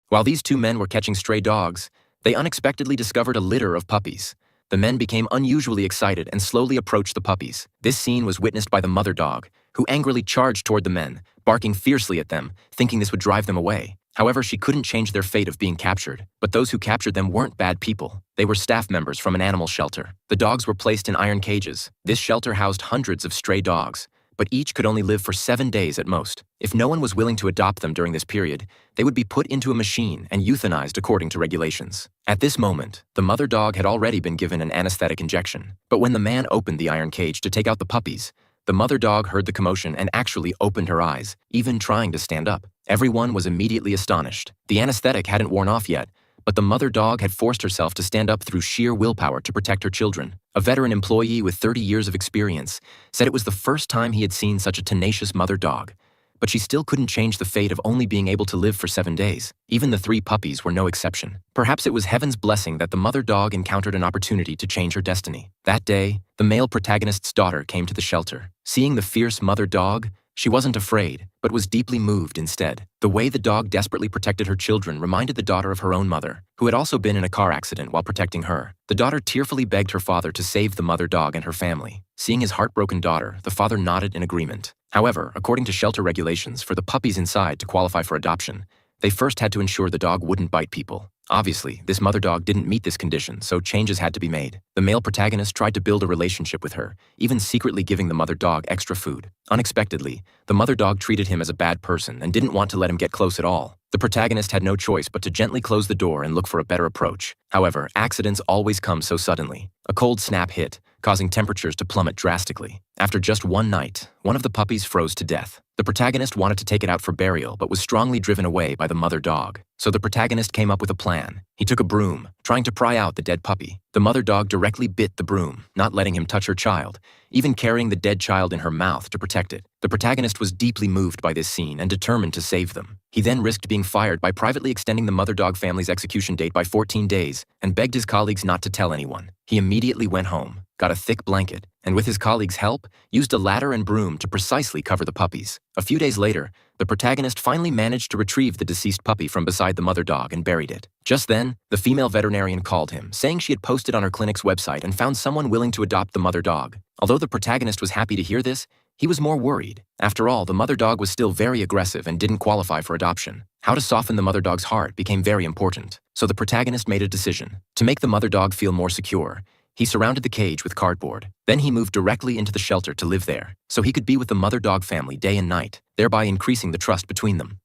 While these two men were catching stray dogs, they unexpectedly discovered a litter of puppies. The men became unusually excited and slowly approached the puppies. This scene was witnessed by the mother dog, who angrily charged toward the men, barking fiercely at them, thinking this would drive them away. However, she couldn't change their fate of being captured. But those who captured them weren't bad people. They were staff members from an animal shelter. The dogs were placed in iron cages. This shelter housed hundreds of stray dogs, but each could only live for 7 days at most. If no one was willing to adopt them during this period, they would be put into a machine and euthanized according to regulations. At this moment, the mother dog had already been given an anesthetic injection. But when the man opened the iron cage to take out the puppies, the mother dog heard the commotion and actually opened her eyes, even trying to stand up. Everyone was immediately astonished. The anesthetic hadn't worn off yet, but the mother dog had forced herself to stand up through sheer willpower to protect her children. A veteran employee with 30 years of experience said it was the first time he had seen such a tenacious mother dog. But she still couldn't change the fate of only being able to live for 7 days. Even the 3 puppies were no exception. Perhaps it was heaven's blessing that the mother dog encountered an opportunity to change her destiny. That day, the male protagonist's daughter came to the shelter. Seeing the fierce mother dog, she wasn't afraid, but was deeply moved instead. The way the dog desperately protected her children reminded the daughter of her own mother, who had also been in a car accident while protecting her. The daughter tearfully begged her father to save the mother dog and her family. Seeing his heartbroken daughter, the father nodded in agreement. However, according to shelter regulations, for the puppies inside to qualify for adoption, they first had to ensure the dog wouldn't bite people. Obviously, this mother dog didn't meet this condition, so changes had to be made. The male protagonist tried to build a relationship with her, even secretly giving the mother dog extra food. Unexpectedly, the mother dog treated him as a bad person and didn't want to let him get close at all. The protagonist had no choice but to gently close the door and look for a better approach. However, accidents always come so suddenly. A cold snap hit, causing temperatures to plummet drastically. After just one night, one of the puppies froze to death. The protagonist wanted to take it out for burial but was strongly driven away by the mother dog. So the protagonist came up with a plan. He took a broom, trying to pry out the dead puppy. The mother dog directly bit the broom, not letting him touch her child, even carrying the dead child in her mouth to protect it. The protagonist was deeply moved by this scene and determined to save them. He then risked being fired by privately extending the mother dog family's execution date by 14 days and begged his colleagues not to tell anyone. He immediately went home, got a thick blanket, and with his colleagues' help, used a ladder and broom to precisely cover the puppies. A few days later, the protagonist finally managed to retrieve the deceased puppy from beside the mother dog and buried it. Just then, the female veterinarian called him, saying she had posted on her clinic's website and found someone willing to adopt the mother dog. Although the protagonist was happy to hear this, he was more worried. After all, the mother dog was still very aggressive and didn't qualify for adoption. How to soften the mother dog's heart became very important. So the protagonist made a decision. To make the mother dog feel more secure, he surrounded the cage with cardboard. Then he moved directly into the shelter to live there, so he could be with the mother dog family day and night, thereby increasing the trust between them.